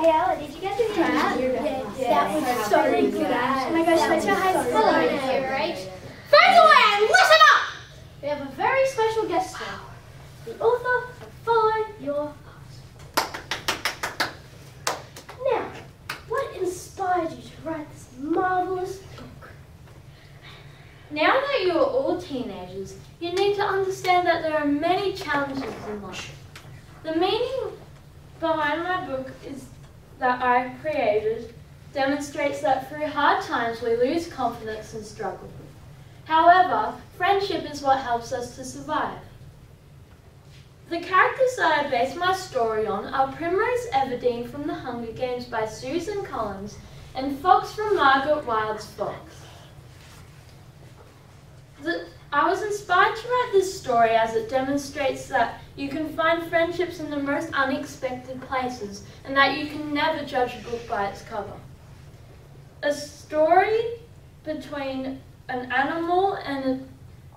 Hey Ella, did you get to the app? That was so good. Oh my gosh, such a high school. Hello, right? Friends away, listen up! We have a very special guest today. The author of Follow Your Heart. Now, what inspired you to write this marvelous book? Now that you are all teenagers, you need to understand that there are many challenges in life. The meaning behind my book is that I created demonstrates that through hard times we lose confidence and struggle. However, friendship is what helps us to survive. The characters that I based my story on are Primrose Everdeen from The Hunger Games by Susan Collins and Fox from Margaret Wild's Fox. I was inspired to write this story as it demonstrates that you can find friendships in the most unexpected places and that you can never judge a book by its cover. A story between an animal and a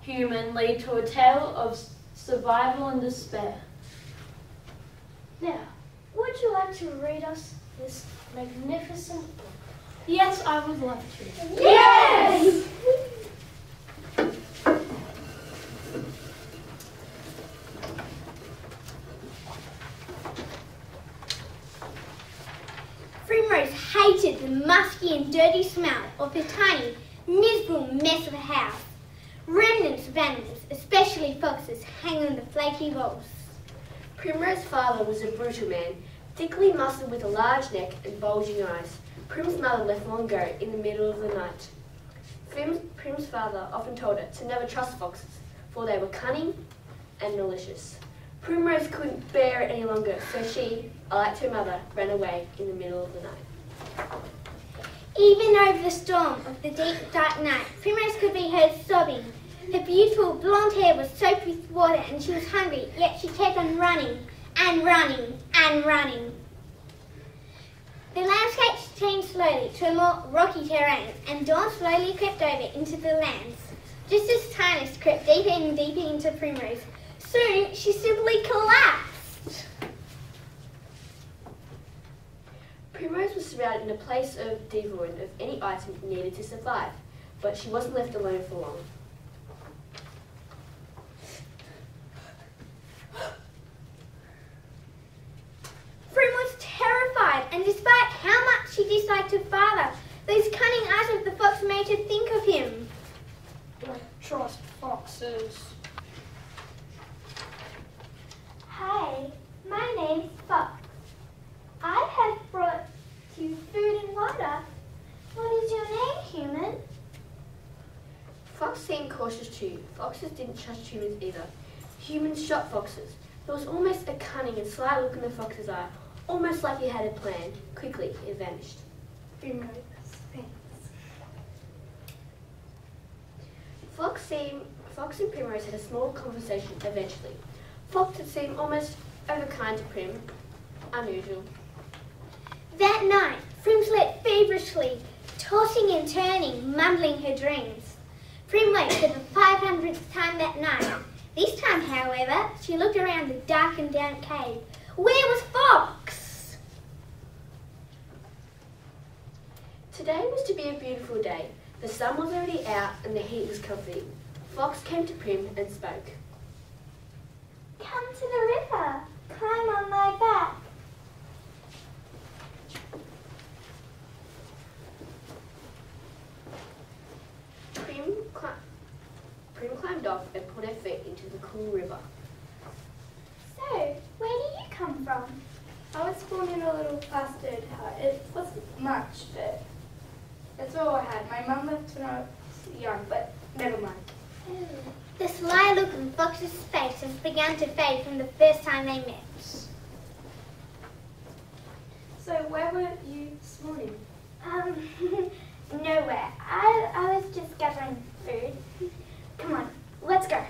human lead to a tale of survival and despair. Now, would you like to read us this magnificent book? Yes, I would love to. Yes! Primrose hated the musky and dirty smell of her tiny, miserable mess of a house. Remnants of animals, especially foxes, hang on the flaky walls. Primrose's father was a brutal man, thickly muscled with a large neck and bulging eyes. Prim's mother left long ago in the middle of the night. Prim's father often told her to never trust foxes, for they were cunning and malicious. Primrose couldn't bear it any longer, so she, like her mother, ran away in the middle of the night. Even over the storm of the deep, dark night, Primrose could be heard sobbing. Her beautiful blonde hair was soaked with water and she was hungry, yet she kept on running and running and running. The landscape changed slowly to a more rocky terrain, and dawn slowly crept over into the lands. Just as Tinus crept deeper and deeper into Primrose, soon she simply collapsed. Primrose was surrounded in a place of devoid of any item needed to survive, but she wasn't left alone for long. Prim was terrified, and despite how much she disliked her father, those cunning eyes of the fox made her think of him. Don't trust foxes. Hi, my name's Fox. I have brought you food and water. What is your name, human? Fox seemed cautious too. Foxes didn't trust humans either. Humans shot foxes. There was almost a cunning and sly look in the fox's eye, almost like he had a plan. Quickly, it vanished. Primrose, thanks. Fox and Primrose had a small conversation eventually. Fox had seemed almost overkind to Prim. Unusual. That night, Prim slept feverishly, tossing and turning, mumbling her dreams. Prim woke for the 500th time that night. This time, however, she looked around the dark and damp cave. Where was Fox? Today was to be a beautiful day. The sun was already out and the heat was comforting. Fox came to Prim and spoke. Come to the river. Climb on my back. Prim climbed off and put her feet into the cool river. So, where do you come from? I was born in a little bastard hut. It wasn't much, but that's all I had. My mum left when I was young, but never mind. The sly look on Fox's face has begun to fade from the first time they met. So where were you this morning? Nowhere. I was just gathering food. Come on, let's go.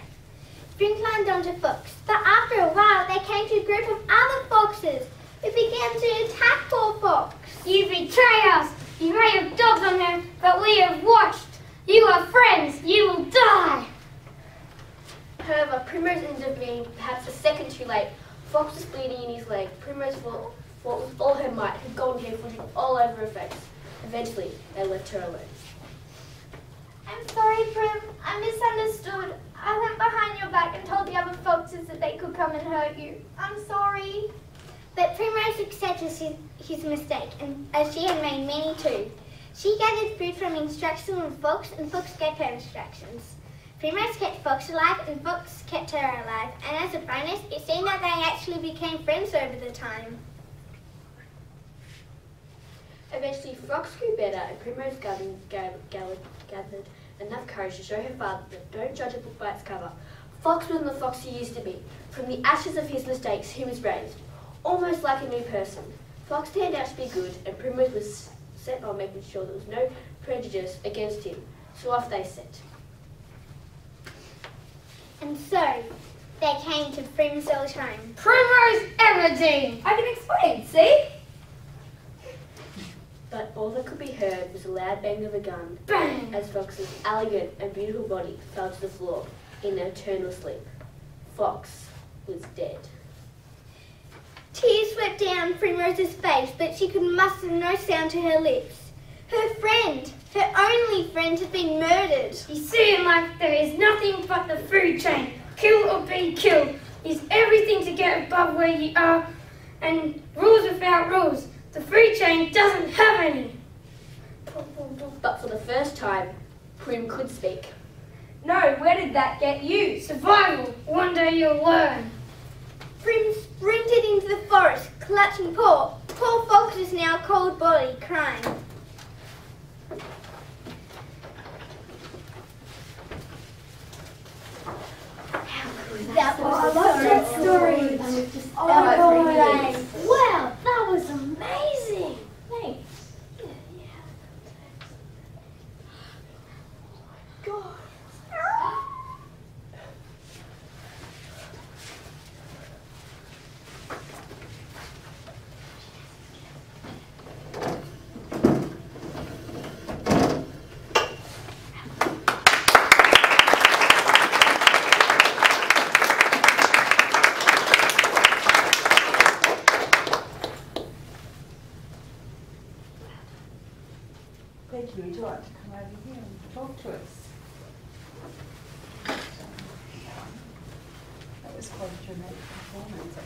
Prim climbed onto Fox, but after a while they came to a group of other foxes who began to attack poor Fox. You betray us! You may have dogs on them, but we have watched. You are friends. You will die. However, Primrose ended up being perhaps a second too late. Fox was bleeding in his leg. Primrose what with all her might, her golden hair footing all over her face. Eventually, they left her alone. I'm sorry, Prim. I misunderstood. I went behind your back and told the other foxes that they could come and hurt you. I'm sorry. But Primrose accepted his mistake, and as she had made many too. She gathered food from instructions from Fox, and Fox gave her instructions. Primrose kept Fox alive, and Fox kept her alive, and as a bonus, it seemed that they actually became friends over the time. Eventually, Fox grew better, and Primrose gathered enough courage to show her father that don't judge a book by its cover. Fox wasn't the Fox he used to be. From the ashes of his mistakes, he was raised, almost like a new person. Fox turned out to be good, and Primrose was set on making sure there was no prejudice against him. So off they set. And so, they came to Prim's old home. Primrose Everdeen! I can explain, see? But all that could be heard was a loud bang of a gun Bang! as Fox's elegant and beautiful body fell to the floor in eternal sleep. Fox was dead. Tears swept down Primrose's face, but she could muster no sound to her lips. Her friend, her only friend, had been murdered. You see, in life, there is nothing but the food chain. Kill or be killed. Is everything to get above where you are, and rules without rules. The food chain doesn't have any. But for the first time, Prim could speak. No, where did that get you? Survival. One day you'll learn. Prim sprinted into the forest, clutching poor Fox's now cold body, crying. That was I love that story. Wow, that was amazing. Thanks. Thank you. Would you like to come over here and talk to us? That was quite a dramatic performance.